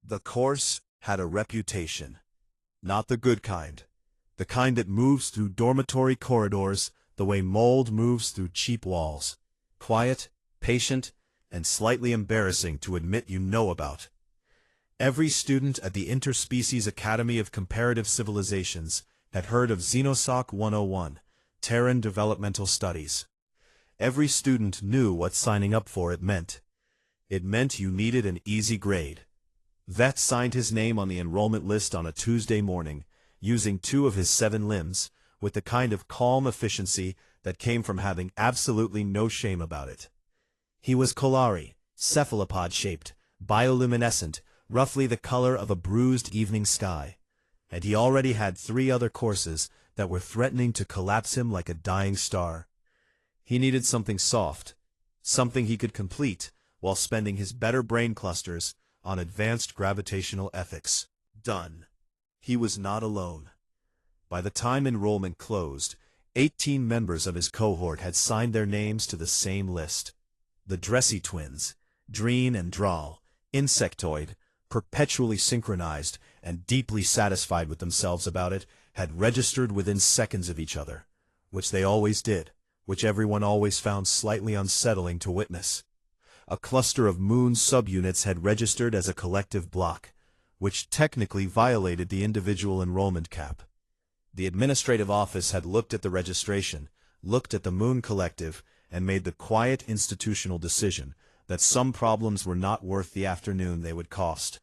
The course had a reputation. Not the good kind. The kind that moves through dormitory corridors the way mold moves through cheap walls. Quiet, patient, and slightly embarrassing to admit you know about. Every student at the Interspecies Academy of Comparative Civilizations had heard of Xenosoc 101, Terran Developmental Studies. Every student knew what signing up for it meant. It meant you needed an easy grade. Veth signed his name on the enrollment list on a Tuesday morning, using 2 of his 7 limbs, with the kind of calm efficiency that came from having absolutely no shame about it. He was Kolari, cephalopod-shaped, bioluminescent, roughly the color of a bruised evening sky, and he already had 3 other courses that were threatening to collapse him like a dying star. He needed something soft, something he could complete while spending his better brain clusters on advanced gravitational ethics. Done. He was not alone. By the time enrollment closed, 18 members of his cohort had signed their names to the same list. The Dressy twins, Dreen and Draal, insectoid, perpetually synchronized and deeply satisfied with themselves about it, had registered within seconds of each other, which they always did, which everyone always found slightly unsettling to witness. A cluster of moon subunits had registered as a collective block, which technically violated the individual enrollment cap. The administrative office had looked at the registration, looked at the Moon Collective, and made the quiet institutional decision that some problems were not worth the afternoon they would cost.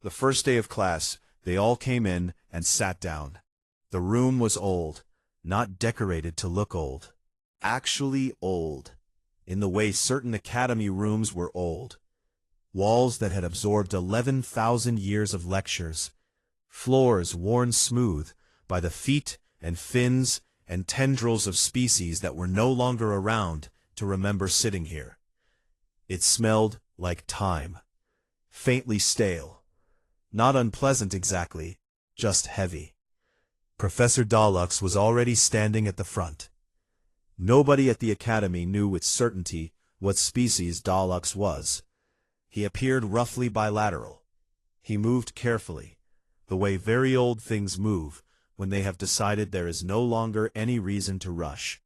The first day of class, they all came in and sat down. The room was old, not decorated to look old. Actually old, in the way certain academy rooms were old. Walls that had absorbed 11,000 years of lectures. Floors worn smooth by the feet and fins and tendrils of species that were no longer around to remember sitting here. It smelled like time. Faintly stale. Not unpleasant exactly, just heavy. Professor Dalux was already standing at the front. Nobody at the academy knew with certainty what species Dalux was. He appeared roughly bilateral. He moved carefully, the way very old things move when they have decided there is no longer any reason to rush.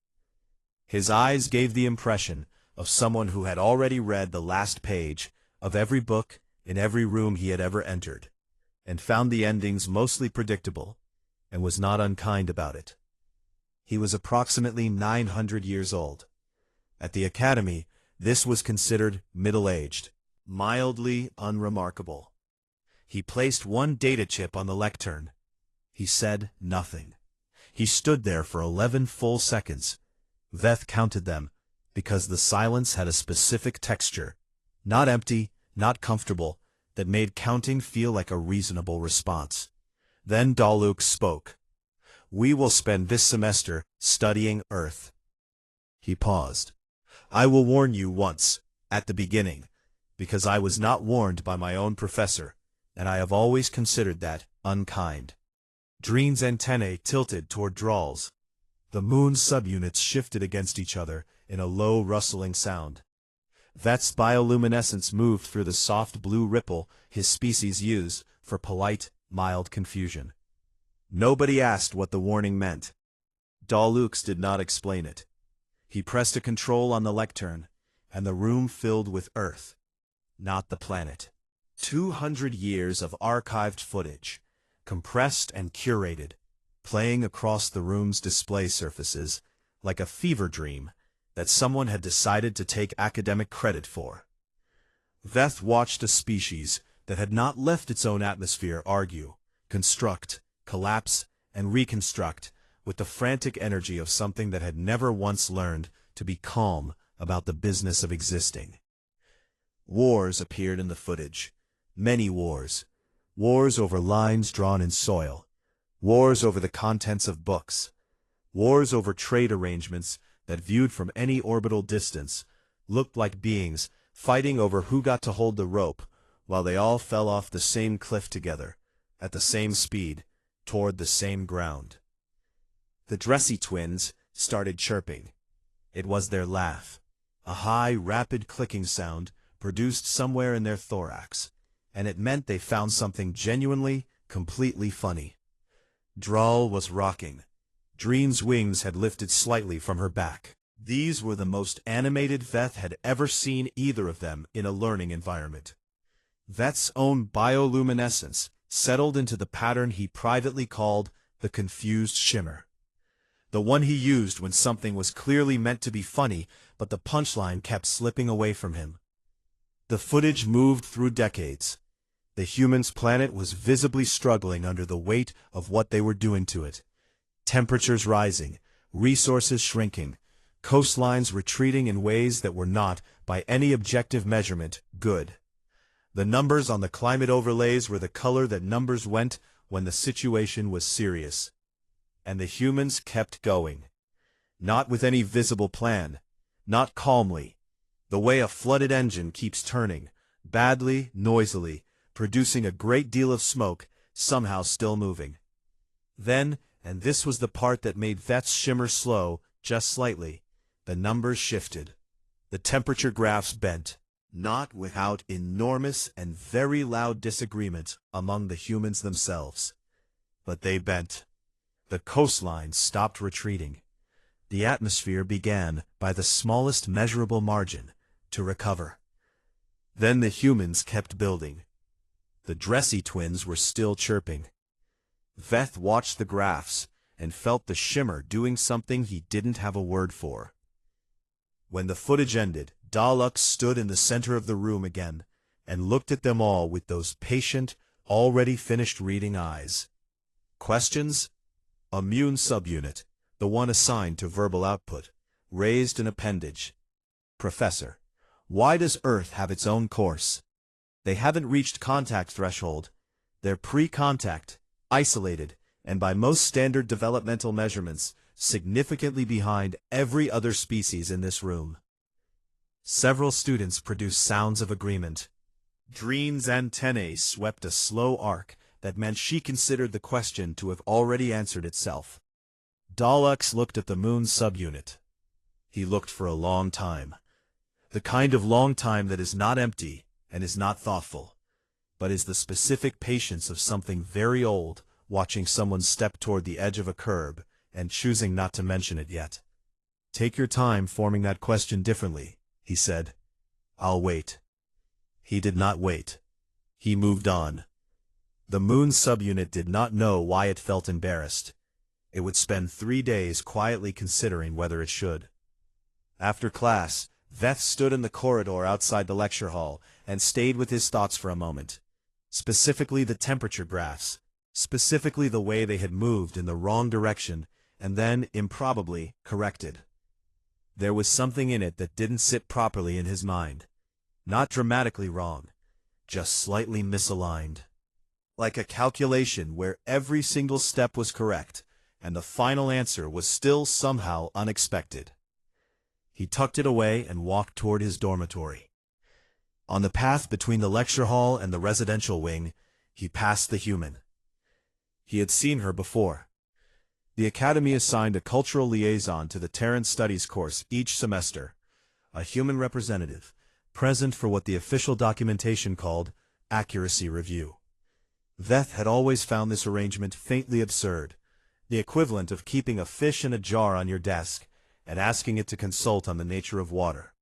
His eyes gave the impression of someone who had already read the last page of every book in every room he had ever entered, and found the endings mostly predictable, and was not unkind about it. He was approximately 900 years old. At the academy, this was considered middle-aged, mildly unremarkable. He placed 1 data chip on the lectern. He said nothing. He stood there for 11 full seconds. Veth counted them, because the silence had a specific texture, not empty, not comfortable, that made counting feel like a reasonable response. Then Dalux spoke. "We will spend this semester studying Earth." He paused. "I will warn you once, at the beginning, because I was not warned by my own professor, and I have always considered that unkind." Dreen's antennae tilted toward Draal's. The moon subunits shifted against each other in a low rustling sound. Veth's bioluminescence moved through the soft blue ripple his species used for polite, mild confusion. Nobody asked what the warning meant. Dalux did not explain it. He pressed a control on the lectern, and the room filled with Earth, not the planet. 200 years of archived footage, compressed and curated, playing across the room's display surfaces like a fever dream that someone had decided to take academic credit for. Veth watched a species that had not left its own atmosphere argue, construct, collapse, and reconstruct with the frantic energy of something that had never once learned to be calm about the business of existing. Wars appeared in the footage. Many wars. Wars over lines drawn in soil. Wars over the contents of books. Wars over trade arrangements that, viewed from any orbital distance, looked like beings fighting over who got to hold the rope while they all fell off the same cliff together, at the same speed, toward the same ground. The Dressy twins started chirping. It was their laugh, a high, rapid clicking sound produced somewhere in their thorax, and it meant they found something genuinely, completely funny. Drawl was rocking. Dreen's wings had lifted slightly from her back. These were the most animated Veth had ever seen either of them in a learning environment. Veth's own bioluminescence settled into the pattern he privately called the confused shimmer. The one he used when something was clearly meant to be funny, but the punchline kept slipping away from him. The footage moved through decades. The humans' planet was visibly struggling under the weight of what they were doing to it. Temperatures rising, resources shrinking, coastlines retreating in ways that were not, by any objective measurement, good. The numbers on the climate overlays were the color that numbers went when the situation was serious. And the humans kept going. Not with any visible plan, not calmly, the way a flooded engine keeps turning, badly, noisily, producing a great deal of smoke, somehow still moving. Then, and this was the part that made Veth's shimmer slow, just slightly, the numbers shifted. The temperature graphs bent, not without enormous and very loud disagreement among the humans themselves. But they bent. The coastline stopped retreating. The atmosphere began, by the smallest measurable margin, to recover. Then the humans kept building. The Dressy twins were still chirping. Veth watched the graphs and felt the shimmer doing something he didn't have a word for. When the footage ended, Dalux stood in the center of the room again and looked at them all with those patient, already finished reading eyes. Questions? Immune subunit, the one assigned to verbal output, raised an appendage. Professor, why does Earth have its own course? They haven't reached contact threshold. They're pre-contact, isolated, and by most standard developmental measurements, significantly behind every other species in this room. Several students produced sounds of agreement. Dreen's antennae swept a slow arc that meant she considered the question to have already answered itself. Dalux looked at the moon's subunit. He looked for a long time. The kind of long time that is not empty and is not thoughtful, but is the specific patience of something very old, watching someone step toward the edge of a curb and choosing not to mention it yet. Take your time forming that question differently, he said. I'll wait. He did not wait. He moved on. The moon's subunit did not know why it felt embarrassed. It would spend 3 days quietly considering whether it should. After class, Veth stood in the corridor outside the lecture hall and stayed with his thoughts for a moment. Specifically the temperature graphs, specifically the way they had moved in the wrong direction and then, improbably, corrected. There was something in it that didn't sit properly in his mind. Not dramatically wrong, just slightly misaligned. Like a calculation where every single step was correct, and the final answer was still somehow unexpected. He tucked it away and walked toward his dormitory. On the path between the lecture hall and the residential wing, he passed the human. He had seen her before. The Academy assigned a cultural liaison to the Terran Studies course each semester, a human representative, present for what the official documentation called accuracy review. Veth had always found this arrangement faintly absurd, the equivalent of keeping a fish in a jar on your desk and asking it to consult on the nature of water.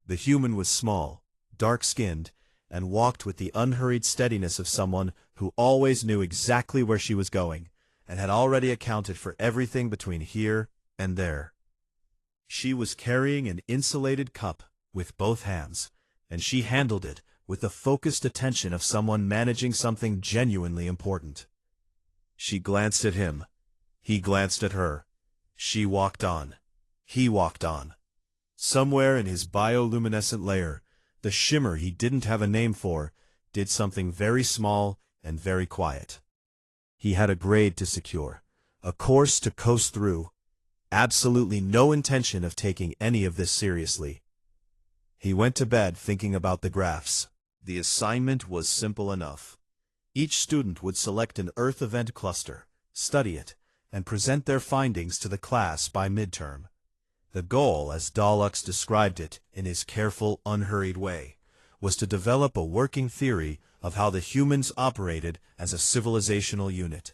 The human was small, dark-skinned, and walked with the unhurried steadiness of someone who always knew exactly where she was going, and had already accounted for everything between here and there. She was carrying an insulated cup with both hands, and she handled it with the focused attention of someone managing something genuinely important. She glanced at him. He glanced at her. She walked on. He walked on. Somewhere in his bioluminescent layer, the shimmer he didn't have a name for did something very small and very quiet. He had a grade to secure, a course to coast through, absolutely no intention of taking any of this seriously. He went to bed thinking about the graphs. The assignment was simple enough. Each student would select an Earth event cluster, study it, and present their findings to the class by midterm. The goal, as Dalux described it in his careful, unhurried way, was to develop a working theory of how the humans operated as a civilizational unit.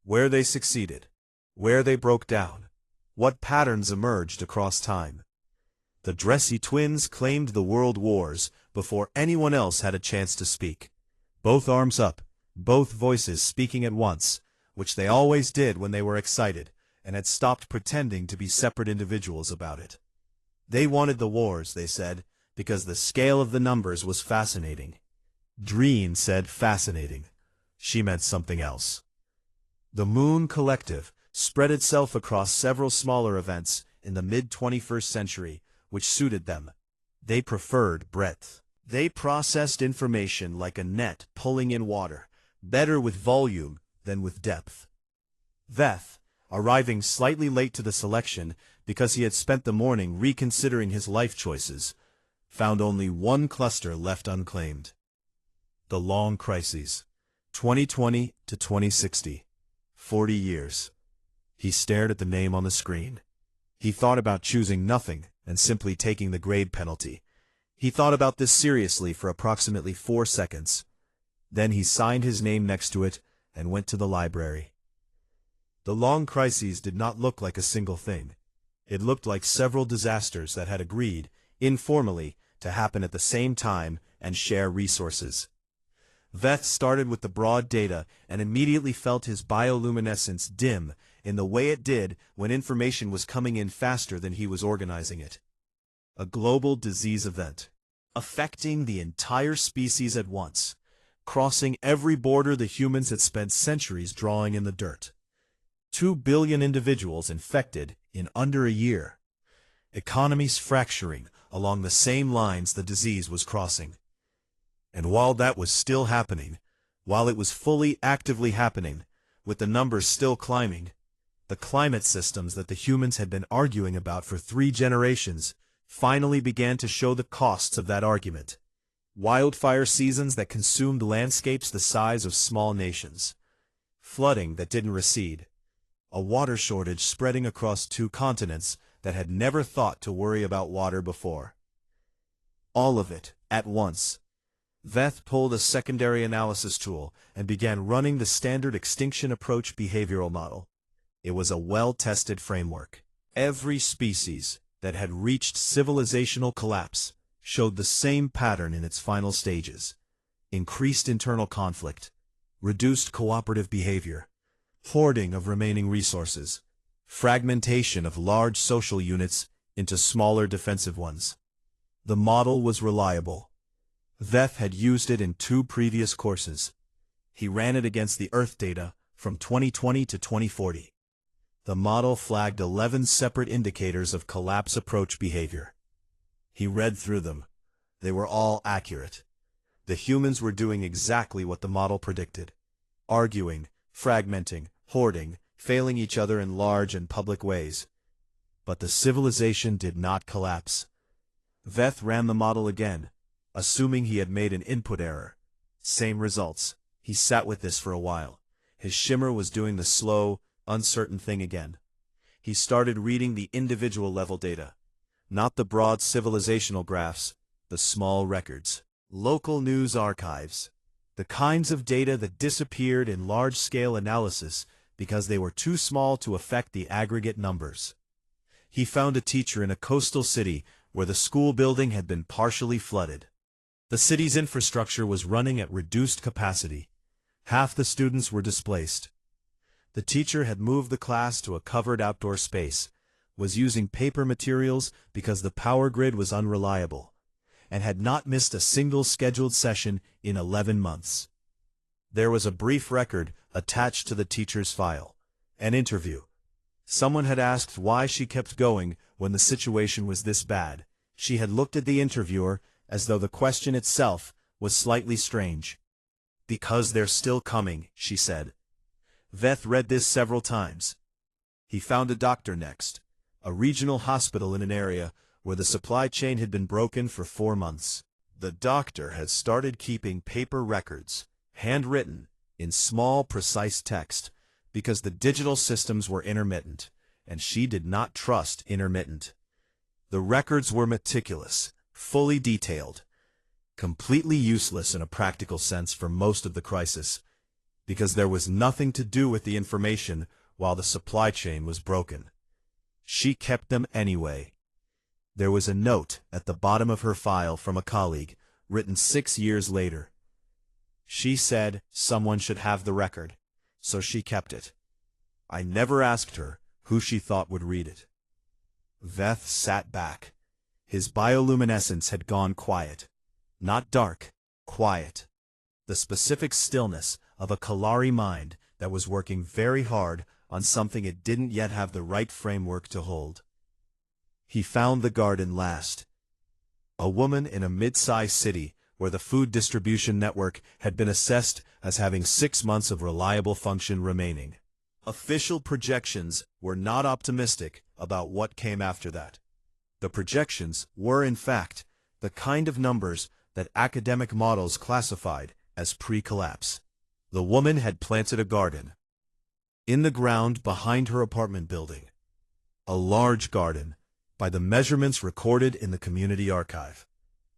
Where they succeeded, where they broke down, what patterns emerged across time. The Dressy twins claimed the world wars before anyone else had a chance to speak. Both arms up, both voices speaking at once, which they always did when they were excited, and had stopped pretending to be separate individuals about it. They wanted the wars, they said, because the scale of the numbers was fascinating. Dreen said fascinating. She meant something else. The Moon Collective spread itself across several smaller events in the mid-21st century, which suited them. They preferred breadth. They processed information like a net pulling in water, better with volume than with depth. Veth, arriving slightly late to the selection because he had spent the morning reconsidering his life choices, found only one cluster left unclaimed. The Long Crises, 2020 to 2060, 40 years. He stared at the name on the screen. He thought about choosing nothing and simply taking the grade penalty. He thought about this seriously for approximately 4 seconds. Then he signed his name next to it and went to the library. The Long Crises did not look like a single thing. It looked like several disasters that had agreed, informally, to happen at the same time and share resources. Veth started with the broad data and immediately felt his bioluminescence dim in the way it did when information was coming in faster than he was organizing it. A global disease event, affecting the entire species at once, crossing every border the humans had spent centuries drawing in the dirt. 2 billion individuals infected in under a year. Economies fracturing along the same lines the disease was crossing. And while that was still happening, while it was fully actively happening, with the numbers still climbing, the climate systems that the humans had been arguing about for 3 generations finally began to show the costs of that argument. Wildfire seasons that consumed landscapes the size of small nations. Flooding that didn't recede. A water shortage spreading across 2 continents that had never thought to worry about water before. All of it, at once. Veth pulled a secondary analysis tool and began running the standard extinction approach behavioral model. It was a well-tested framework. Every species that had reached civilizational collapse showed the same pattern in its final stages. Increased internal conflict, reduced cooperative behavior, hoarding of remaining resources, fragmentation of large social units into smaller defensive ones. The model was reliable. Veth had used it in 2 previous courses. He ran it against the Earth data from 2020 to 2040. The model flagged 11 separate indicators of collapse approach behavior. He read through them. They were all accurate. The humans were doing exactly what the model predicted. Arguing, fragmenting, hoarding, failing each other in large and public ways. But the civilization did not collapse. Veth ran the model again, assuming he had made an input error. Same results. He sat with this for a while. His shimmer was doing the slow, uncertain thing again. He started reading the individual level data. Not the broad civilizational graphs, the small records. Local news archives. The kinds of data that disappeared in large-scale analysis because they were too small to affect the aggregate numbers. He found a teacher in a coastal city where the school building had been partially flooded. The city's infrastructure was running at reduced capacity. Half the students were displaced. The teacher had moved the class to a covered outdoor space, was using paper materials because the power grid was unreliable, and had not missed a single scheduled session in 11 months. There was a brief record attached to the teacher's file. An interview. Someone had asked why she kept going when the situation was this bad. She had looked at the interviewer as though the question itself was slightly strange. "Because they're still coming," she said. Veth read this several times. He found a doctor next, a regional hospital in an area where the supply chain had been broken for 4 months. The doctor had started keeping paper records, handwritten, in small, precise text, because the digital systems were intermittent, and she did not trust intermittent. The records were meticulous, fully detailed. completely useless in a practical sense for most of the crisis, because there was nothing to do with the information while the supply chain was broken. She kept them anyway. There was a note at the bottom of her file from a colleague, written 6 years later. She said someone should have the record, so she kept it. I never asked her who she thought would read it. Veth sat back. His bioluminescence had gone quiet. Not dark, quiet. The specific stillness of a Kalari mind that was working very hard on something it didn't yet have the right framework to hold. He found the garden last. A woman in a mid-sized city where the food distribution network had been assessed as having 6 months of reliable function remaining. Official projections were not optimistic about what came after that. The projections were, in fact, the kind of numbers that academic models classified as pre-collapse. The woman had planted a garden in the ground behind her apartment building. A large garden, by the measurements recorded in the community archive.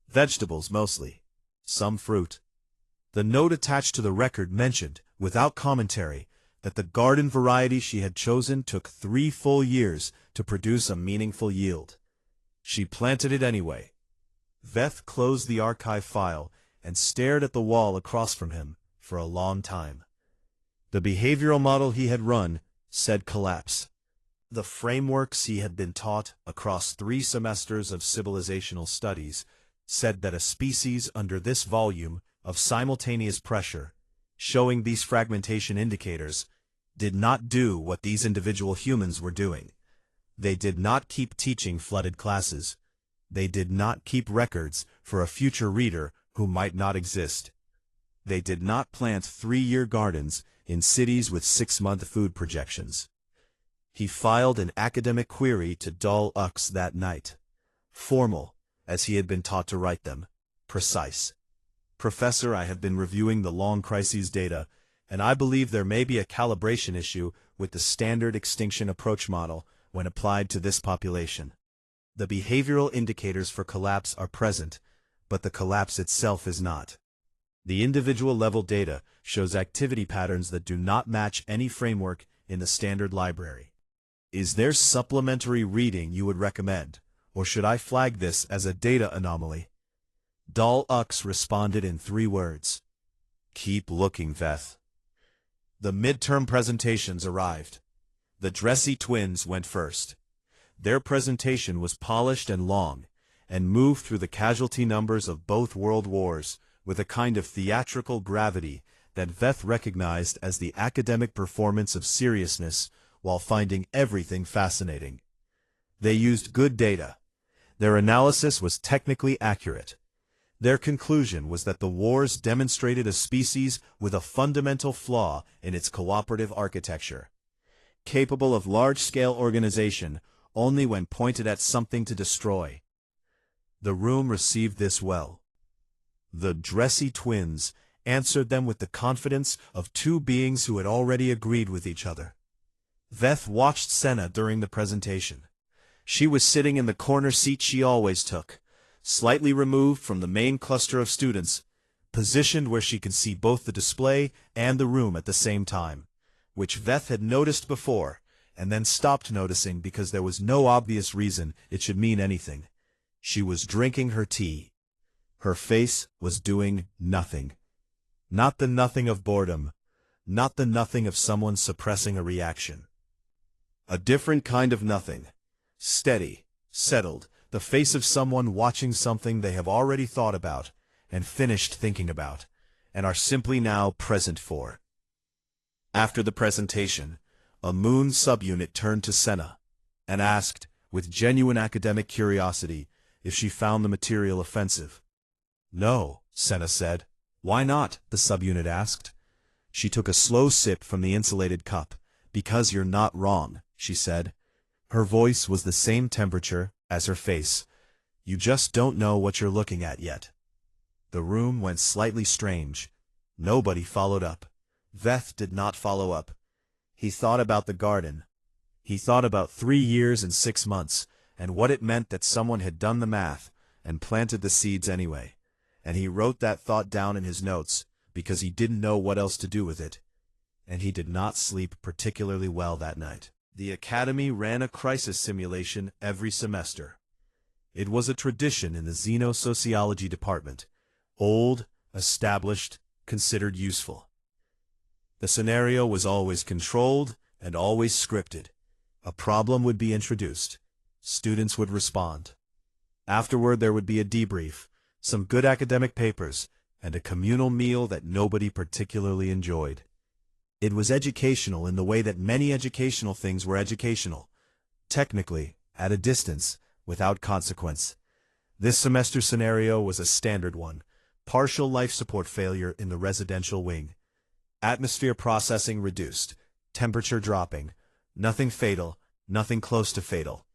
Vegetables mostly, some fruit. The note attached to the record mentioned, without commentary, that the garden variety she had chosen took 3 full years to produce a meaningful yield. She planted it anyway. Veth closed the archive file and stared at the wall across from him for a long time. The behavioral model he had run said collapse. The frameworks he had been taught across 3 semesters of civilizational studies said that a species under this volume of simultaneous pressure, showing these fragmentation indicators, did not do what these individual humans were doing. They did not keep teaching flooded classes. They did not keep records for a future reader who might not exist. They did not plant 3-year gardens in cities with 6-month food projections. He filed an academic query to Dal Ux that night. Formal, as he had been taught to write them. Precise. Professor, I have been reviewing the long crises data, and I believe there may be a calibration issue with the standard extinction approach model when applied to this population. The behavioral indicators for collapse are present, but the collapse itself is not. The individual level data shows activity patterns that do not match any framework in the standard library. Is there supplementary reading you would recommend, or should I flag this as a data anomaly? Dal Ux responded in 3 words. Keep looking, Veth. The midterm presentations arrived. The Dressy twins went first. Their presentation was polished and long, and moved through the casualty numbers of both world wars with a kind of theatrical gravity that Veth recognized as the academic performance of seriousness while finding everything fascinating. They used good data. Their analysis was technically accurate. Their conclusion was that the wars demonstrated a species with a fundamental flaw in its cooperative architecture, capable of large-scale organization only when pointed at something to destroy. The room received this well. The Dressy twins answered them with the confidence of 2 beings who had already agreed with each other. Veth watched Senna during the presentation. She was sitting in the corner seat she always took, slightly removed from the main cluster of students, positioned where she could see both the display and the room at the same time, which Veth had noticed before, and then stopped noticing because there was no obvious reason it should mean anything. She was drinking her tea. Her face was doing nothing. Not the nothing of boredom, not the nothing of someone suppressing a reaction. A different kind of nothing. Steady, settled, the face of someone watching something they have already thought about, and finished thinking about, and are simply now present for. After the presentation, a Moon subunit turned to Senna, and asked, with genuine academic curiosity, if she found the material offensive. No, Senna said. Why not? The subunit asked. She took a slow sip from the insulated cup. Because you're not wrong, she said. Her voice was the same temperature as her face. You just don't know what you're looking at yet. The room went slightly strange. Nobody followed up. Veth did not follow up. He thought about the garden. He thought about 3 years and 6 months, and what it meant that someone had done the math and planted the seeds anyway, and he wrote that thought down in his notes because he didn't know what else to do with it, and he did not sleep particularly well that night. The Academy ran a crisis simulation every semester. It was a tradition in the Xenosociology department, old, established, considered useful. The scenario was always controlled and always scripted. A problem would be introduced. Students would respond. Afterward, there would be a debrief, some good academic papers, and a communal meal that nobody particularly enjoyed. It was educational in the way that many educational things were educational, technically, at a distance, without consequence. This semester's scenario was a standard one: partial life support failure in the residential wing. Atmosphere processing reduced, temperature dropping, nothing fatal, nothing close to fatal.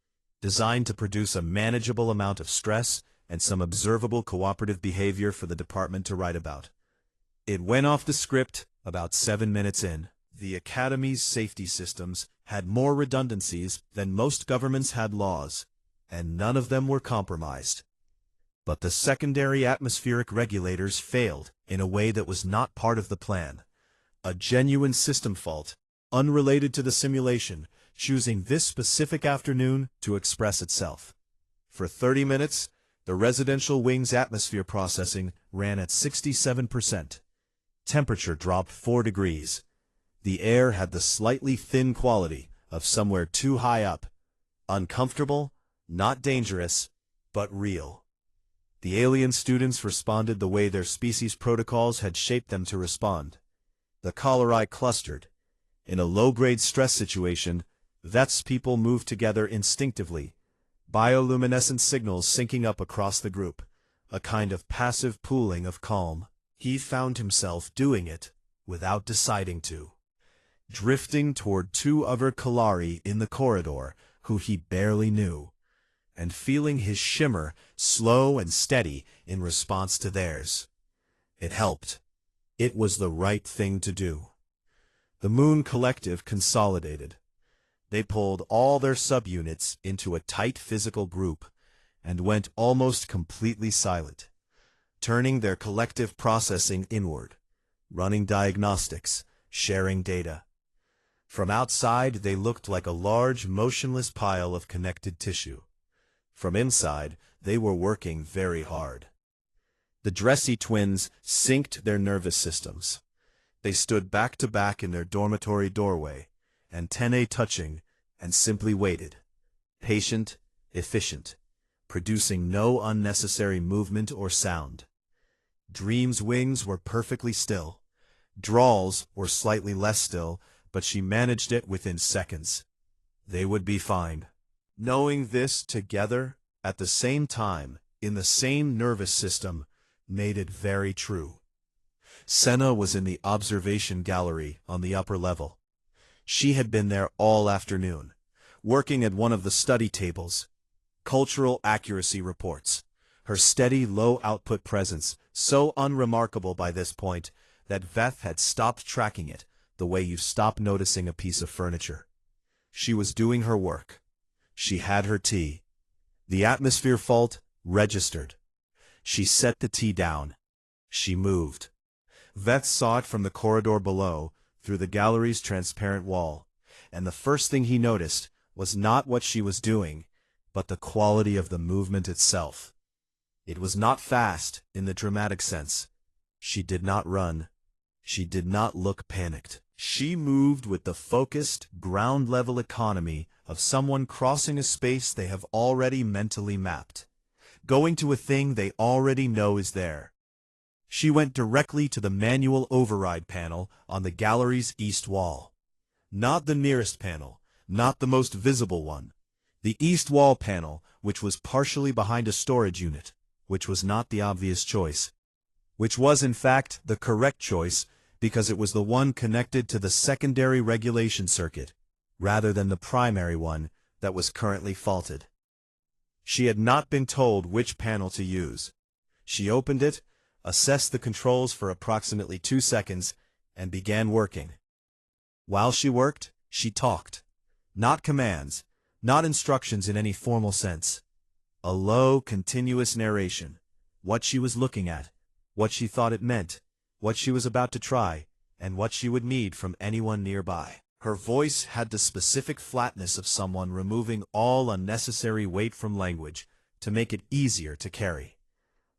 Designed to produce a manageable amount of stress and some observable cooperative behavior for the department to write about. It went off the script about 7 minutes in. The Academy's safety systems had more redundancies than most governments had laws, and none of them were compromised. But the secondary atmospheric regulators failed in a way that was not part of the plan. A genuine system fault, unrelated to the simulation, choosing this specific afternoon to express itself. For 30 minutes, the residential wing's atmosphere processing ran at 67%. Temperature dropped 4 degrees. The air had the slightly thin quality of somewhere too high up. Uncomfortable, not dangerous, but real. The alien students responded the way their species protocols had shaped them to respond. The cholerae clustered. In a low-grade stress situation, Veth's people moved together instinctively, bioluminescent signals syncing up across the group, a kind of passive pooling of calm. He found himself doing it without deciding to, drifting toward 2 other Kalari in the corridor who he barely knew, and feeling his shimmer slow and steady in response to theirs. It helped. It was the right thing to do. The Moon Collective consolidated. They pulled all their subunits into a tight physical group and went almost completely silent, turning their collective processing inward, running diagnostics, sharing data. From outside, they looked like a large, motionless pile of connected tissue. From inside, they were working very hard. The Dressy twins synced their nervous systems. They stood back to back in their dormitory doorway, antennae touching, and simply waited. Patient, efficient, producing no unnecessary movement or sound. Dream's wings were perfectly still. Drawl's were slightly less still, but she managed it within seconds. They would be fine. Knowing this together, at the same time, in the same nervous system, made it very true. Senna was in the observation gallery on the upper level. She had been there all afternoon, working at one of the study tables. Cultural accuracy reports. Her steady, low-output presence, so unremarkable by this point that Veth had stopped tracking it the way you stop noticing a piece of furniture. She was doing her work. She had her tea. The atmosphere fault registered. She set the tea down. She moved. Veth saw it from the corridor below, through the gallery's transparent wall, and the first thing he noticed was not what she was doing, but the quality of the movement itself. It was not fast, in the dramatic sense. She did not run. She did not look panicked. She moved with the focused, ground-level economy of someone crossing a space they have already mentally mapped, going to a thing they already know is there. She went directly to the manual override panel on the gallery's east wall. Not the nearest panel, not the most visible one. The east wall panel, which was partially behind a storage unit, which was not the obvious choice. Which was, in fact, the correct choice, because it was the one connected to the secondary regulation circuit, rather than the primary one that was currently faulted. She had not been told which panel to use. She opened it, assessed the controls for approximately 2 seconds, and began working. While she worked, she talked. Not commands, not instructions in any formal sense. A low, continuous narration, what she was looking at, what she thought it meant, what she was about to try, and what she would need from anyone nearby. Her voice had the specific flatness of someone removing all unnecessary weight from language to make it easier to carry.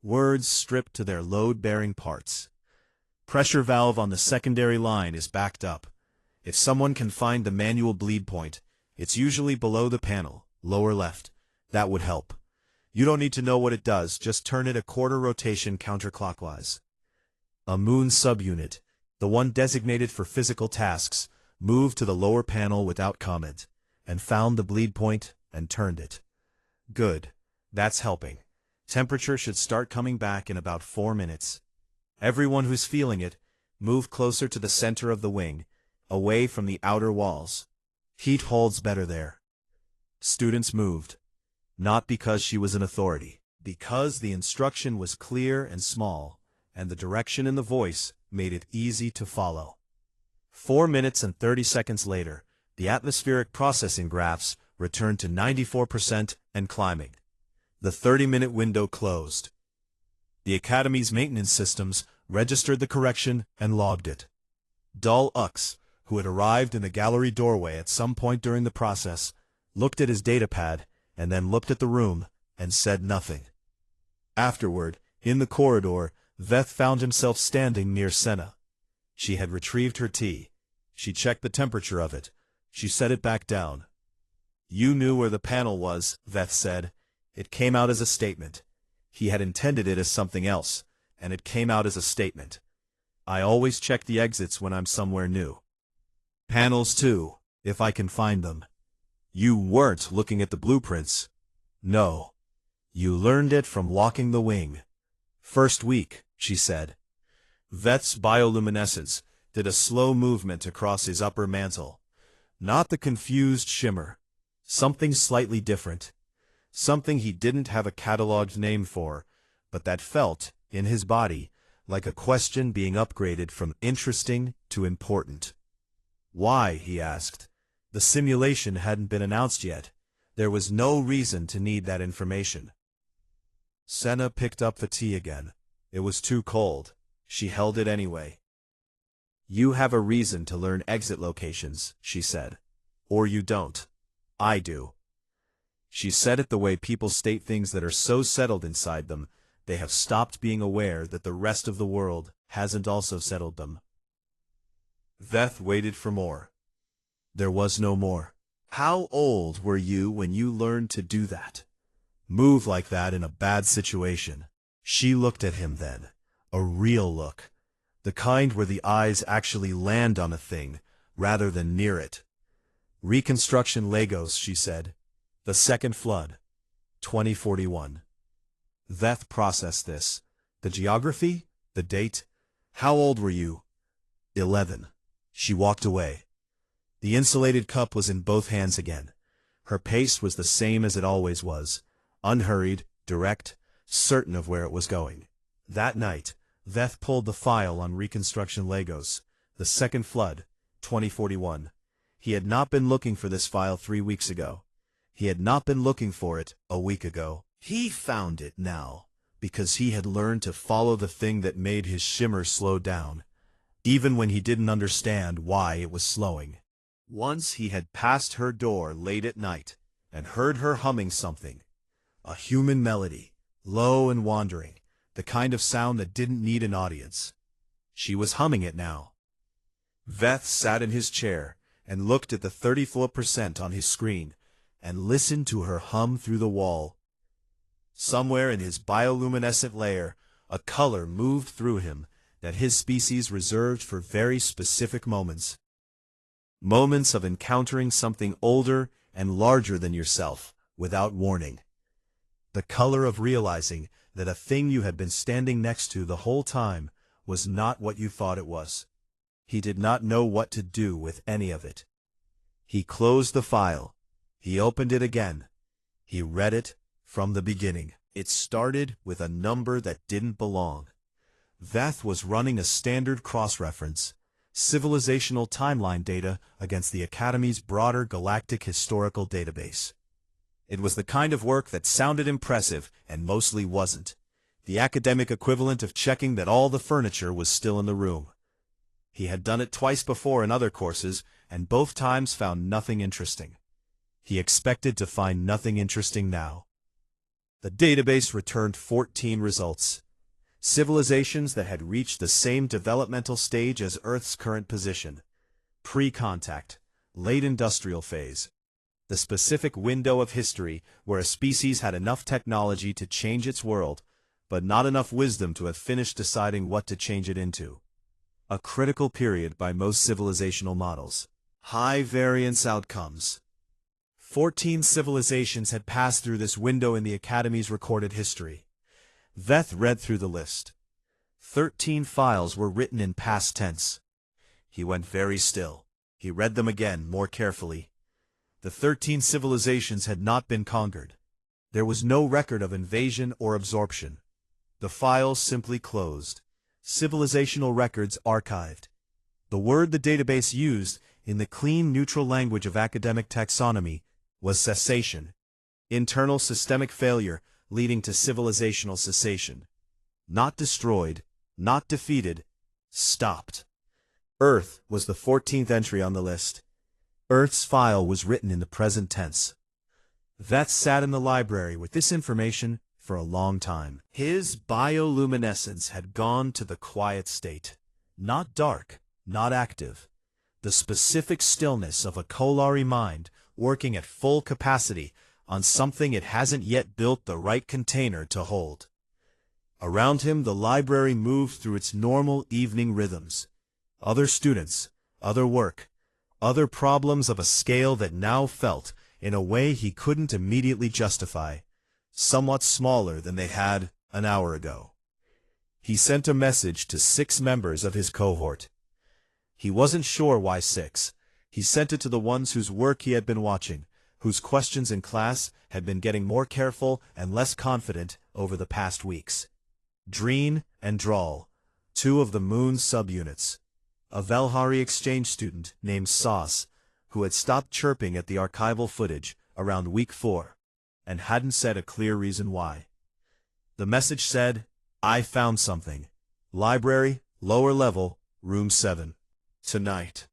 Words stripped to their load-bearing parts. Pressure valve on the secondary line is backed up. If someone can find the manual bleed point, it's usually below the panel, lower left. That would help. You don't need to know what it does, just turn it a quarter rotation counterclockwise. A moon subunit, the one designated for physical tasks, moved to the lower panel without comment, and found the bleed point and turned it. Good. That's helping. Temperature should start coming back in about 4 minutes. Everyone who's feeling it, move closer to the center of the wing, away from the outer walls. Heat holds better there. Students moved. Not because she was an authority. Because the instruction was clear and small, and the direction in the voice made it easy to follow. 4 minutes and 30 seconds later, the atmospheric processing graphs returned to 94% and climbing. The 30-minute window closed. The Academy's maintenance systems registered the correction and logged it. Dull Ux, who had arrived in the gallery doorway at some point during the process, looked at his datapad and then looked at the room and said nothing. Afterward, in the corridor, Veth found himself standing near Senna. She had retrieved her tea. She checked the temperature of it. She set it back down. You knew where the panel was, Veth said. It came out as a statement. He had intended it as something else, and it came out as a statement. I always check the exits when I'm somewhere new. Panels too, if I can find them. You weren't looking at the blueprints. No. You learned it from walking the wing. First week, she said. Veth's bioluminescence did a slow movement across his upper mantle. Not the confused shimmer. Something slightly different. Something he didn't have a cataloged name for, but that felt, in his body, like a question being upgraded from interesting to important. Why, he asked. The simulation hadn't been announced yet. There was no reason to need that information. Senna picked up the tea again. It was too cold. She held it anyway. You have a reason to learn exit locations, she said. Or you don't. I do. She said it the way people state things that are so settled inside them, they have stopped being aware that the rest of the world hasn't also settled them. Veth waited for more. There was no more. How old were you when you learned to do that? Move like that in a bad situation. She looked at him then. A real look. The kind where the eyes actually land on a thing, rather than near it. Reconstruction Legos, she said. The Second Flood. 2041. Veth processed this. The geography? The date? How old were you? 11. She walked away. The insulated cup was in both hands again. Her pace was the same as it always was. Unhurried, direct, certain of where it was going. That night, Veth pulled the file on Reconstruction Legos. The Second Flood. 2041. He had not been looking for this file 3 weeks ago. He had not been looking for it a week ago. He found it now, because he had learned to follow the thing that made his shimmer slow down, even when he didn't understand why it was slowing. Once he had passed her door late at night, and heard her humming something. A human melody, low and wandering, the kind of sound that didn't need an audience. She was humming it now. Veth sat in his chair, and looked at the 34% on his screen, and listened to her hum through the wall. Somewhere in his bioluminescent layer, a color moved through him that his species reserved for very specific moments. Moments of encountering something older and larger than yourself, without warning. The color of realizing that a thing you had been standing next to the whole time was not what you thought it was. He did not know what to do with any of it. He closed the file. He opened it again. He read it from the beginning. It started with a number that didn't belong. Veth was running a standard cross-reference, civilizational timeline data against the Academy's broader galactic historical database. It was the kind of work that sounded impressive and mostly wasn't. the academic equivalent of checking that all the furniture was still in the room. He had done it twice before in other courses, and both times found nothing interesting. He expected to find nothing interesting now. The database returned 14 results. Civilizations that had reached the same developmental stage as Earth's current position. Pre-contact, late industrial phase. The specific window of history where a species had enough technology to change its world, but not enough wisdom to have finished deciding what to change it into. A critical period by most civilizational models. High variance outcomes. 14 civilizations had passed through this window in the Academy's recorded history. Veth read through the list. 13 files were written in past tense. He went very still. He read them again, more carefully. The 13 civilizations had not been conquered. There was no record of invasion or absorption. The files simply closed. Civilizational records archived. The word the database used, in the clean neutral language of academic taxonomy, was cessation. Internal systemic failure leading to civilizational cessation. Not destroyed, not defeated, stopped. Earth was the 14th entry on the list. Earth's file was written in the present tense. Veth sat in the library with this information for a long time. His bioluminescence had gone to the quiet state. Not dark, not active. The specific stillness of a Kolari mind working at full capacity on something it hasn't yet built the right container to hold. Around him, the library moved through its normal evening rhythms. Other students, other work, other problems of a scale that now felt, in a way he couldn't immediately justify, somewhat smaller than they had an hour ago. He sent a message to 6 members of his cohort. He wasn't sure why 6. He sent it to the ones whose work he had been watching, whose questions in class had been getting more careful and less confident over the past weeks. Dreen and Drawl, 2 of the Moon's subunits. A Velhari exchange student named Sauce, who had stopped chirping at the archival footage around week 4, and hadn't said a clear reason why. The message said, "I found something. Library, lower level, room 7. Tonight."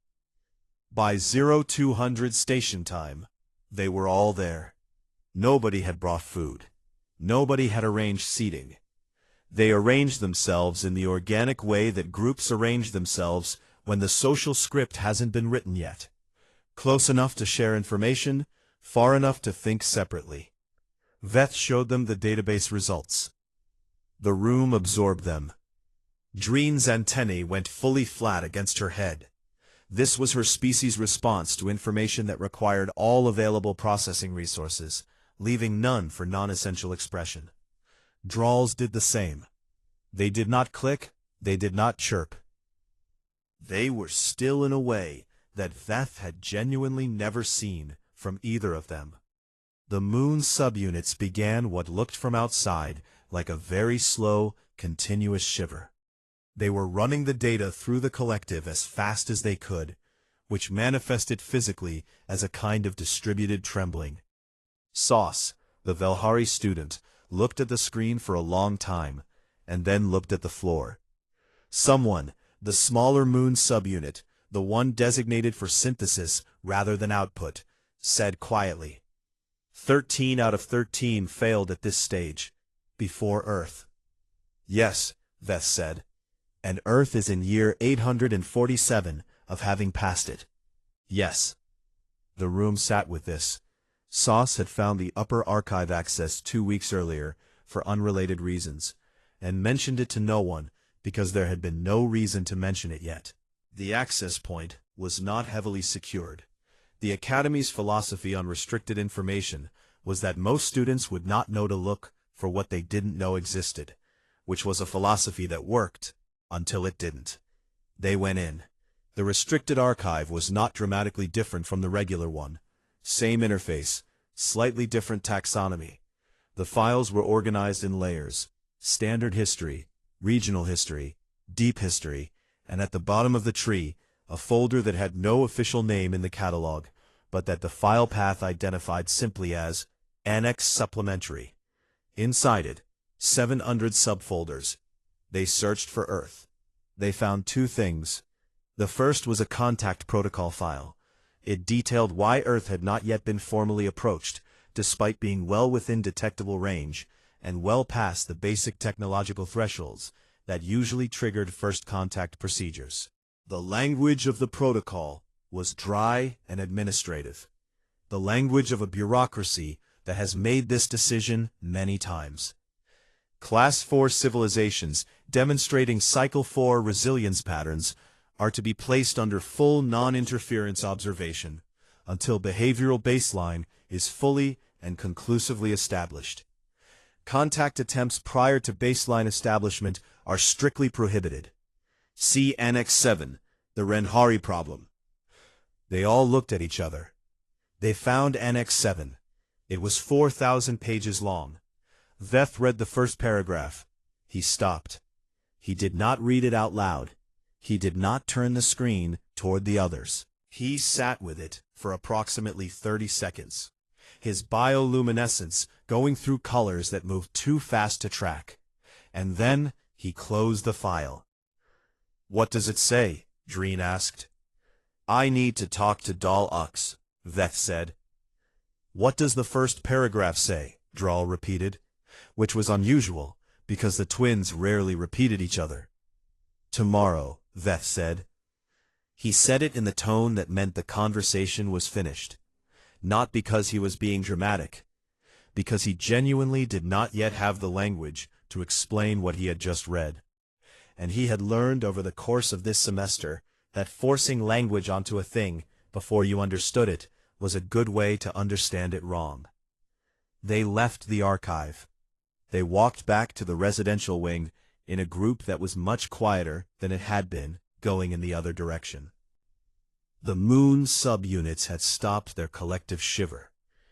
By 0200 station time, they were all there. Nobody had brought food. Nobody had arranged seating. They arranged themselves in the organic way that groups arrange themselves when the social script hasn't been written yet. Close enough to share information, far enough to think separately. Veth showed them the database results. The room absorbed them. Dreen's antennae went fully flat against her head. This was her species' response to information that required all available processing resources, leaving none for non-essential expression. Drawls did the same. They did not click, they did not chirp. They were still in a way that Veth had genuinely never seen from either of them. The Moon's subunits began what looked from outside like a very slow, continuous shiver. They were running the data through the collective as fast as they could, which manifested physically as a kind of distributed trembling. Sauce, the Velhari student, looked at the screen for a long time, and then looked at the floor. Someone, the smaller Moon subunit, the one designated for synthesis rather than output, said quietly, 13 out of 13 failed at this stage, before Earth. Yes, Veth said, and Earth is in year 847 of having passed it. Yes. The room sat with this. Sauce had found the upper archive access 2 weeks earlier for unrelated reasons, and mentioned it to no one because there had been no reason to mention it yet. The access point was not heavily secured. The Academy's philosophy on restricted information was that most students would not know to look for what they didn't know existed, which was a philosophy that worked until it didn't. They went in. The restricted archive was not dramatically different from the regular one. Same interface, slightly different taxonomy. The files were organized in layers: standard history, regional history, deep history, and at the bottom of the tree, a folder that had no official name in the catalog, but that the file path identified simply as Annex Supplementary. Inside it, 700 subfolders. They searched for Earth. They found two things. The first was a contact protocol file. It detailed why Earth had not yet been formally approached, despite being well within detectable range, and well past the basic technological thresholds that usually triggered first contact procedures. The language of the protocol was dry and administrative. The language of a bureaucracy that has made this decision many times. Class 4 civilizations demonstrating Cycle 4 resilience patterns are to be placed under full non-interference observation until behavioral baseline is fully and conclusively established. Contact attempts prior to baseline establishment are strictly prohibited. See Annex 7, the Renhari problem. They all looked at each other. They found Annex 7. It was 4,000 pages long. Veth read the first paragraph. He stopped. He did not read it out loud. He did not turn the screen toward the others. He sat with it for approximately 30 seconds. His bioluminescence going through colors that moved too fast to track. And then he closed the file. "What does it say?" Dreen asked. "I need to talk to Dal Ux," Veth said. "What does the first paragraph say?" Draal repeated, which was unusual, because the twins rarely repeated each other. "Tomorrow," Veth said. He said it in the tone that meant the conversation was finished. Not because he was being dramatic, because he genuinely did not yet have the language to explain what he had just read. And he had learned over the course of this semester that forcing language onto a thing before you understood it was a good way to understand it wrong. They left the archive. They walked back to the residential wing in a group that was much quieter than it had been, going in the other direction. The moon subunits had stopped their collective shiver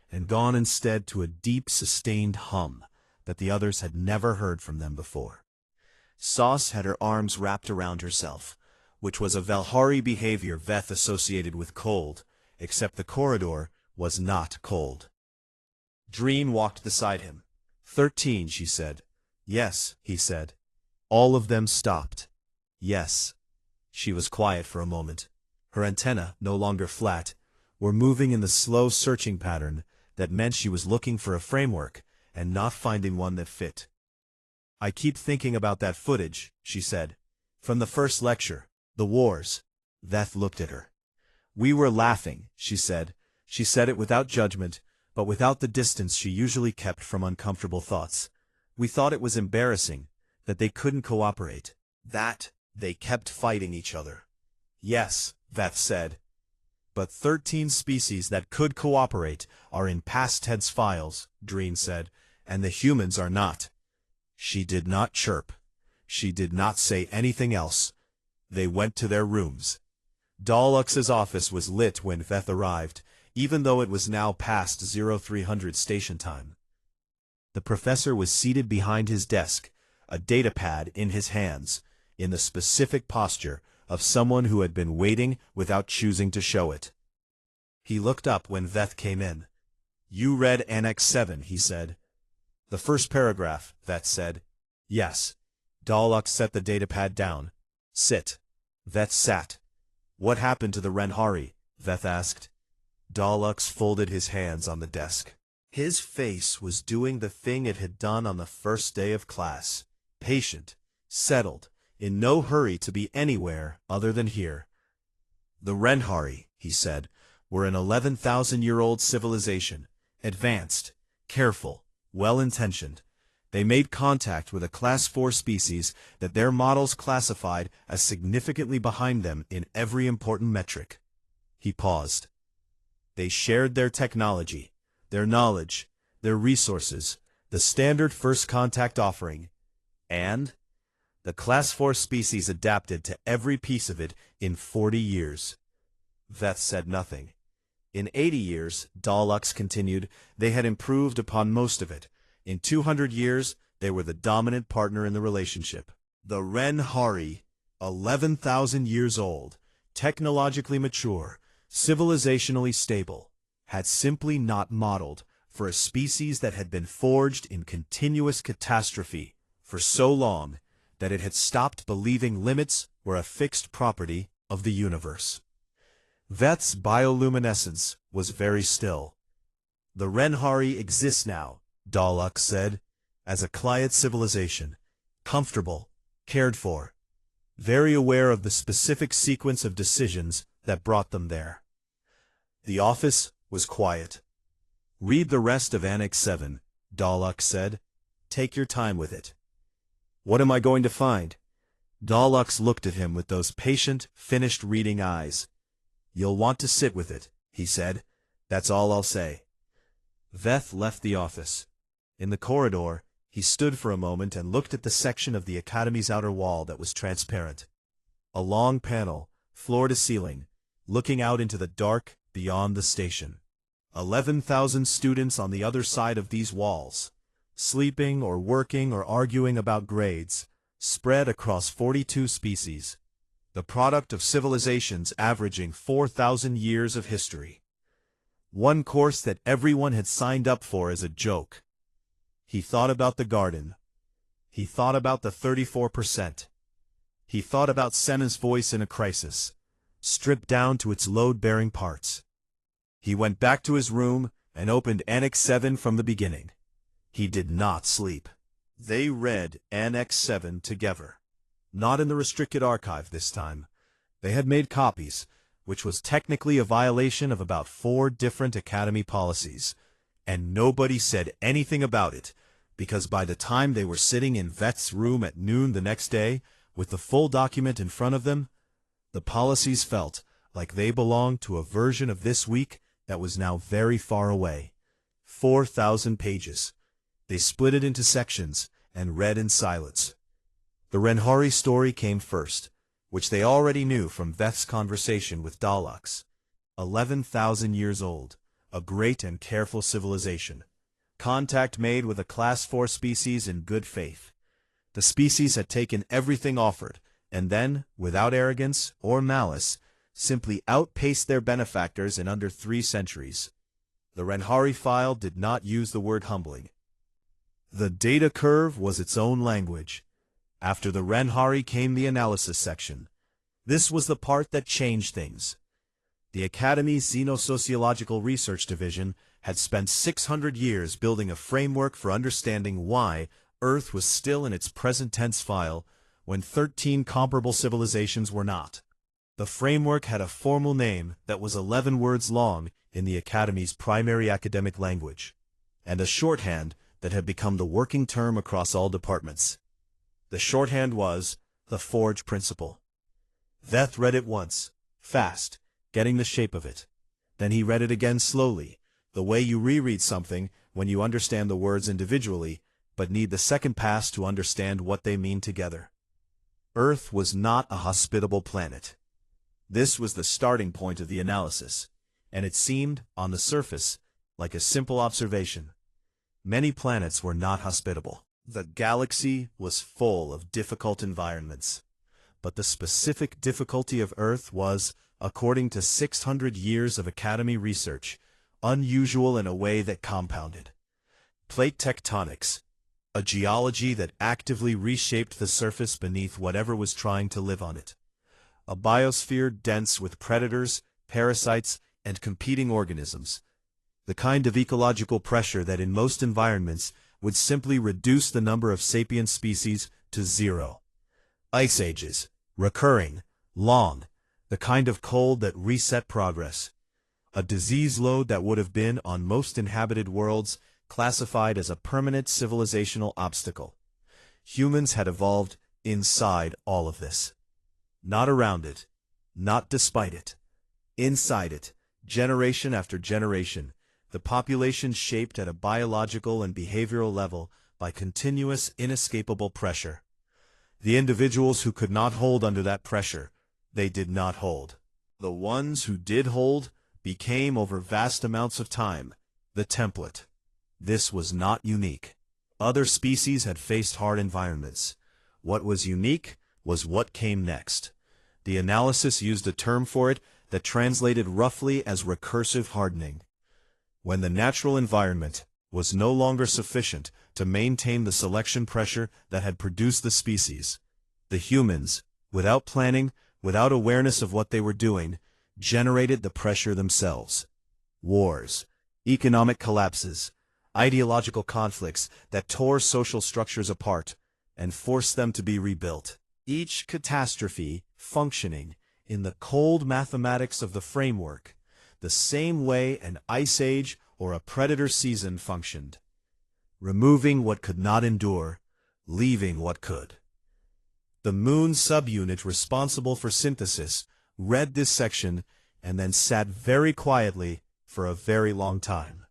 and gone instead to a deep, sustained hum that the others had never heard from them before. Sauce had her arms wrapped around herself, which was a Valhari behavior Veth associated with cold, except the corridor was not cold. Dreen walked beside him. 13, she said. Yes, he said. All of them stopped. Yes. She was quiet for a moment. Her antennae, no longer flat, were moving in the slow searching pattern that meant she was looking for a framework and not finding one that fit. I keep thinking about that footage, she said. From the first lecture, the wars. Veth looked at her. We were laughing, she said. She said it without judgment, but without the distance she usually kept from uncomfortable thoughts. We thought it was embarrassing, that they couldn't cooperate, that they kept fighting each other. Yes, Veth said. But 13 species that could cooperate are in past tense files, Dreen said, and the humans are not. She did not chirp. She did not say anything else. They went to their rooms. Dalux's office was lit when Veth arrived, even though it was now past 0300 station time. The professor was seated behind his desk, a datapad in his hands, in the specific posture of someone who had been waiting without choosing to show it. He looked up when Veth came in. You read Annex 7, he said. The first paragraph, Veth said. Yes. Dalux set the datapad down. Sit. Veth sat. What happened to the Renhari? Veth asked. Dalux folded his hands on the desk. His face was doing the thing it had done on the first day of class. Patient, settled, in no hurry to be anywhere other than here. The Renhari, he said, were an 11,000-year-old civilization, advanced, careful, well-intentioned. They made contact with a Class 4 species that their models classified as significantly behind them in every important metric. He paused. They shared their technology, their knowledge, their resources, the standard first contact offering, and the Class 4 species adapted to every piece of it in 40 years. Veth said nothing. In 80 years, Dalux continued, they had improved upon most of it. In 200 years, they were the dominant partner in the relationship. The Renhari, 11,000 years old, technologically mature, civilizationally stable, had simply not modeled for a species that had been forged in continuous catastrophe for so long that it had stopped believing limits were a fixed property of the universe. Veth's bioluminescence was very still. The Renhari exists now, Dalek said, as a quiet civilization, comfortable, cared for, very aware of the specific sequence of decisions that brought them there. The office was quiet. Read the rest of Annex 7, Dalek said. Take your time with it. What am I going to find? Daleks looked at him with those patient, finished reading eyes. You'll want to sit with it, he said. That's all I'll say. Veth left the office. In the corridor, he stood for a moment and looked at the section of the Academy's outer wall that was transparent. A long panel, floor to ceiling, looking out into the dark beyond the station. 11,000 students on the other side of these walls, sleeping or working or arguing about grades, spread across 42 species, the product of civilizations averaging 4,000 years of history. One course that everyone had signed up for as a joke. He thought about the garden. He thought about the 34%. He thought about Senna's voice in a crisis, stripped down to its load-bearing parts. He went back to his room and opened Annex 7 from the beginning. He did not sleep. They read Annex 7 together. Not in the restricted archive this time. They had made copies, which was technically a violation of about 4 different Academy policies, and nobody said anything about it, because by the time they were sitting in Veth's room at noon the next day, with the full document in front of them, the policies felt like they belonged to a version of this week that was now very far away. 4,000 pages. They split it into sections and read in silence. The Renhari story came first, which they already knew from Veth's conversation with Daleks. 11,000 years old, a great and careful civilization. Contact made with a Class 4 species in good faith. The species had taken everything offered, and then, without arrogance or malice, simply outpaced their benefactors in under 3 centuries. The Renhari file did not use the word humbling. The data curve was its own language. After the Renhari came the analysis section. This was the part that changed things. The Academy's Xenosociological Research Division had spent 600 years building a framework for understanding why Earth was still in its present tense file when 13 comparable civilizations were not. The framework had a formal name that was 11 words long in the Academy's primary academic language, and a shorthand that had become the working term across all departments. The shorthand was the Forge Principle. Veth read it once, fast, getting the shape of it. Then he read it again slowly, the way you reread something when you understand the words individually, but need the second pass to understand what they mean together. Earth was not a hospitable planet. This was the starting point of the analysis, and it seemed, on the surface, like a simple observation. Many planets were not hospitable. The galaxy was full of difficult environments, but the specific difficulty of Earth was, according to 600 years of Academy research, unusual in a way that compounded. Plate tectonics, a geology that actively reshaped the surface beneath whatever was trying to live on it. A biosphere dense with predators, parasites, and competing organisms. The kind of ecological pressure that in most environments would simply reduce the number of sapient species to 0. Ice ages, recurring, long, the kind of cold that reset progress. A disease load that would have been, on most inhabited worlds, classified as a permanent civilizational obstacle. Humans had evolved inside all of this. Not around it, not despite it. Inside it, generation after generation, the population shaped at a biological and behavioral level by continuous, inescapable pressure. The individuals who could not hold under that pressure, they did not hold. The ones who did hold became, over vast amounts of time, the template. This was not unique. Other species had faced hard environments. What was unique was what came next. The analysis used a term for it that translated roughly as recursive hardening. When the natural environment was no longer sufficient to maintain the selection pressure that had produced the species, the humans, without planning, without awareness of what they were doing, generated the pressure themselves. Wars, economic collapses, ideological conflicts that tore social structures apart and forced them to be rebuilt. Each catastrophe functioning in the cold mathematics of the framework, the same way an ice age or a predator season functioned, removing what could not endure, leaving what could. The Moon subunit responsible for synthesis read this section and then sat very quietly for a very long time.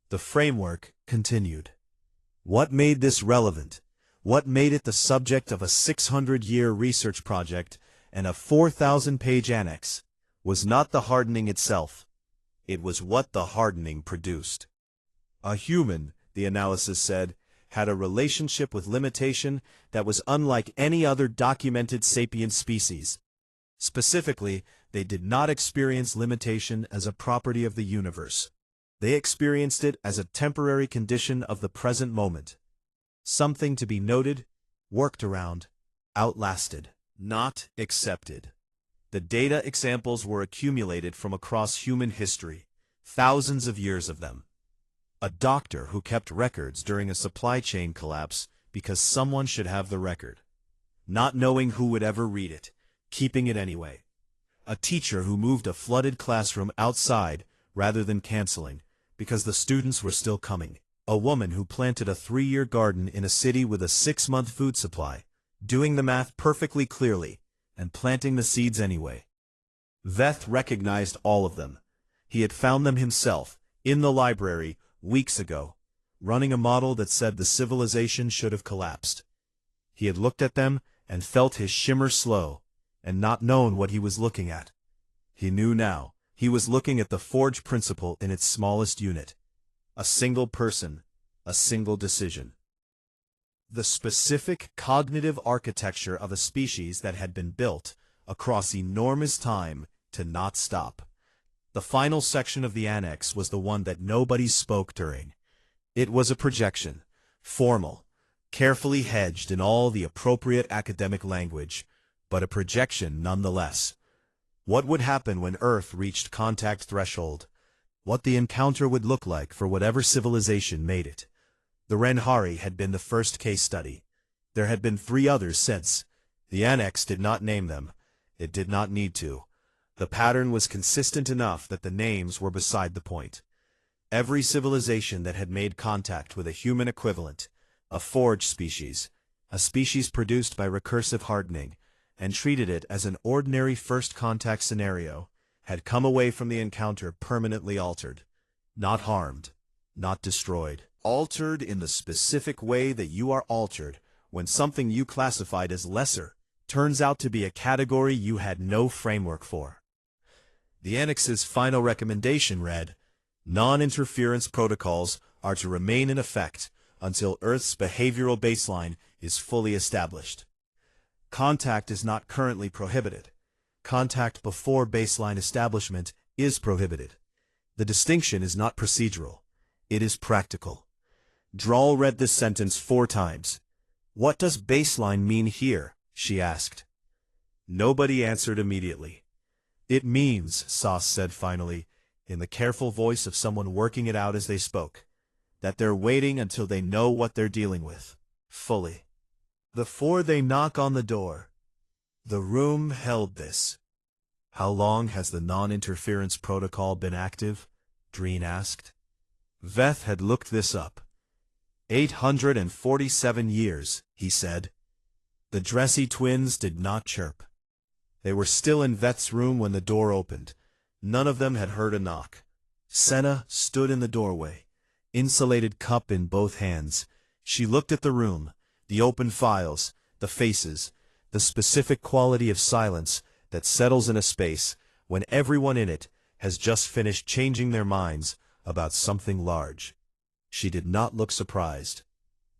The framework continued. What made this relevant? What made it the subject of a 600-year research project and a 4,000-page annex was not the hardening itself. It was what the hardening produced. A human, the analysis said, had a relationship with limitation that was unlike any other documented sapient species. Specifically, they did not experience limitation as a property of the universe. They experienced it as a temporary condition of the present moment. Something to be noted, worked around, outlasted, not accepted. The data examples were accumulated from across human history, thousands of years of them. A doctor who kept records during a supply chain collapse because someone should have the record, not knowing who would ever read it, keeping it anyway. A teacher who moved a flooded classroom outside rather than canceling because the students were still coming. A woman who planted a 3-year garden in a city with a 6-month food supply, doing the math perfectly clearly, and planting the seeds anyway. Veth recognized all of them. He had found them himself, in the library, weeks ago, running a model that said the civilization should have collapsed. He had looked at them and felt his shimmer slow, and not known what he was looking at. He knew now. He was looking at the Forge principle in its smallest unit. A single person, a single decision. The specific cognitive architecture of a species that had been built across enormous time to not stop. The final section of the annex was the one that nobody spoke during. It was a projection, formal, carefully hedged in all the appropriate academic language, but a projection nonetheless. What would happen when Earth reached contact threshold? What the encounter would look like for whatever civilization made it. The Renhari had been the first case study. There had been 3 others since. The annex did not name them. It did not need to. The pattern was consistent enough that the names were beside the point. Every civilization that had made contact with a human equivalent, a Forge species, a species produced by recursive hardening, and treated it as an ordinary first contact scenario, had come away from the encounter permanently altered. Not harmed, not destroyed. Altered in the specific way that you are altered when something you classified as lesser turns out to be a category you had no framework for. The annex's final recommendation read, non-interference protocols are to remain in effect until Earth's behavioral baseline is fully established. Contact is not currently prohibited. Contact before baseline establishment is prohibited. The distinction is not procedural. It is practical. Drawl read this sentence 4 times. What does baseline mean here? She asked. Nobody answered immediately. It means, Sauce said finally, in the careful voice of someone working it out as they spoke, that they're waiting until they know what they're dealing with, fully. Before they knock on the door. The room held this. How long has the non-interference protocol been active? Dreen asked. Veth had looked this up. 847 years, he said. The Dressy twins did not chirp. They were still in Veth's room when the door opened. None of them had heard a knock. Senna stood in the doorway, insulated cup in both hands. She looked at the room, the open files, the faces, the specific quality of silence that settles in a space when everyone in it has just finished changing their minds about something large. She did not look surprised.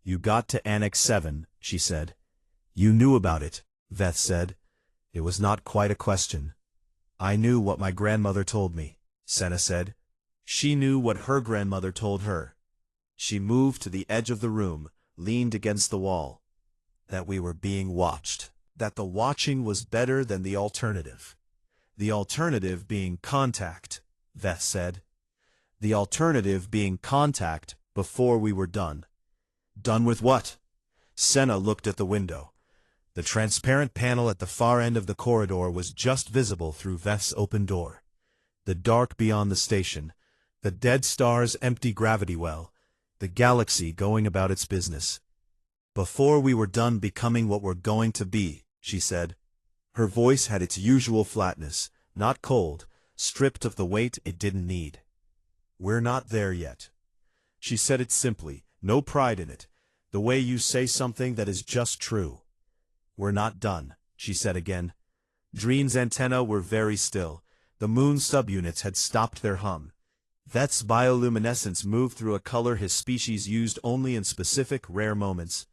You got to Annex 7, she said. You knew about it, Veth said. It was not quite a question. I knew what my grandmother told me, Senna said. She knew what her grandmother told her. She moved to the edge of the room, leaned against the wall. That we were being watched. That the watching was better than the alternative. The alternative being contact, Veth said. The alternative being contact before we were done. Done with what? Senna looked at the window. The transparent panel at the far end of the corridor was just visible through Veth's open door. The dark beyond the station, the dead star's empty gravity well, the galaxy going about its business. Before we were done becoming what we're going to be, she said. Her voice had its usual flatness, not cold, stripped of the weight it didn't need. We're not there yet. She said it simply, no pride in it, the way you say something that is just true. We're not done, she said again. Dreen's antennae were very still. The moon's subunits had stopped their hum. Veth's bioluminescence moved through a color his species used only in specific, rare moments,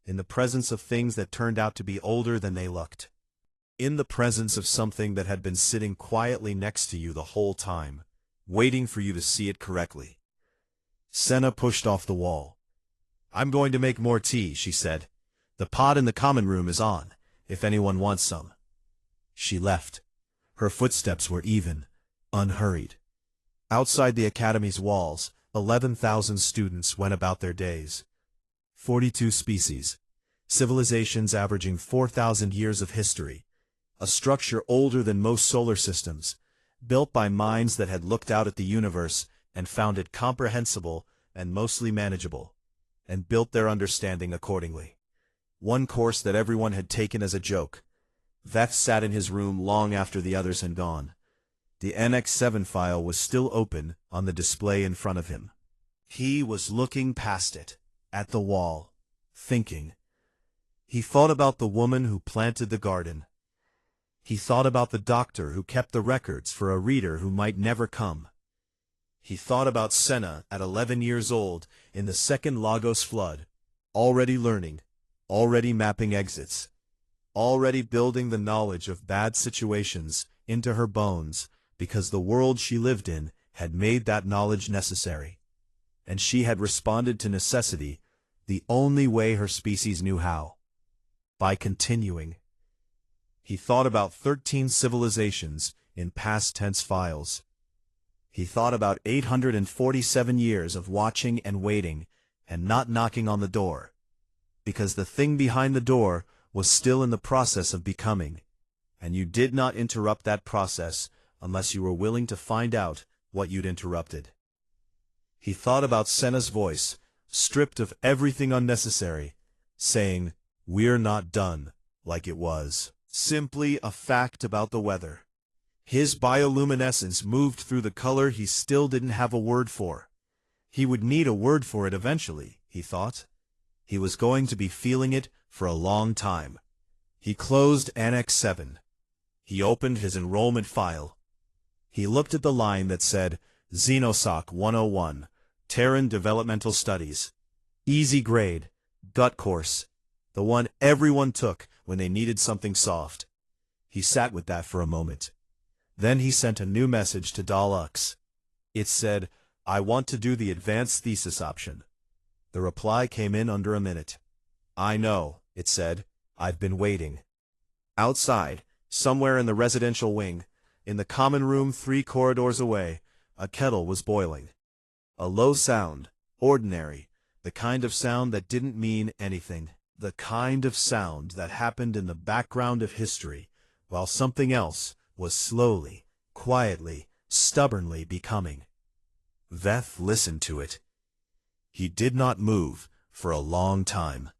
in the presence of things that turned out to be older than they looked. In the presence of something that had been sitting quietly next to you the whole time, waiting for you to see it correctly. Senna pushed off the wall. I'm going to make more tea, she said. The pot in the common room is on, if anyone wants some. She left. Her footsteps were even, unhurried. Outside the academy's walls, 11,000 students went about their days. 42 species, civilizations averaging 4,000 years of history, a structure older than most solar systems, built by minds that had looked out at the universe and found it comprehensible and mostly manageable, and built their understanding accordingly. One course that everyone had taken as a joke. Veth sat in his room long after the others had gone. The NX7 file was still open on the display in front of him. He was looking past it, at the wall, thinking. He thought about the woman who planted the garden. He thought about the doctor who kept the records for a reader who might never come. He thought about Senna at 11 years old in the second Lagos flood, already learning, already mapping exits, already building the knowledge of bad situations into her bones because the world she lived in had made that knowledge necessary. And she had responded to necessity the only way her species knew how. By continuing. He thought about 13 civilizations in past tense files. He thought about 847 years of watching and waiting and not knocking on the door, because the thing behind the door was still in the process of becoming, and you did not interrupt that process unless you were willing to find out what you'd interrupted. He thought about Senna's voice, stripped of everything unnecessary, saying, "We're not done," like it was simply a fact about the weather. His bioluminescence moved through the color he still didn't have a word for. He would need a word for it eventually, he thought. He was going to be feeling it for a long time. He closed Annex 7. He opened his enrollment file. He looked at the line that said, Xenosoc 101, Terran Developmental Studies. Easy grade, gut course, the one everyone took when they needed something soft. He sat with that for a moment. Then he sent a new message to Dalux. It said, I want to do the advanced thesis option. The reply came in under a minute. I know, it said. I've been waiting. Outside, somewhere in the residential wing, in the common room 3 corridors away, a kettle was boiling. A low sound, ordinary, the kind of sound that didn't mean anything, the kind of sound that happened in the background of history, while something else was slowly, quietly, stubbornly becoming. Veth listened to it. He did not move for a long time.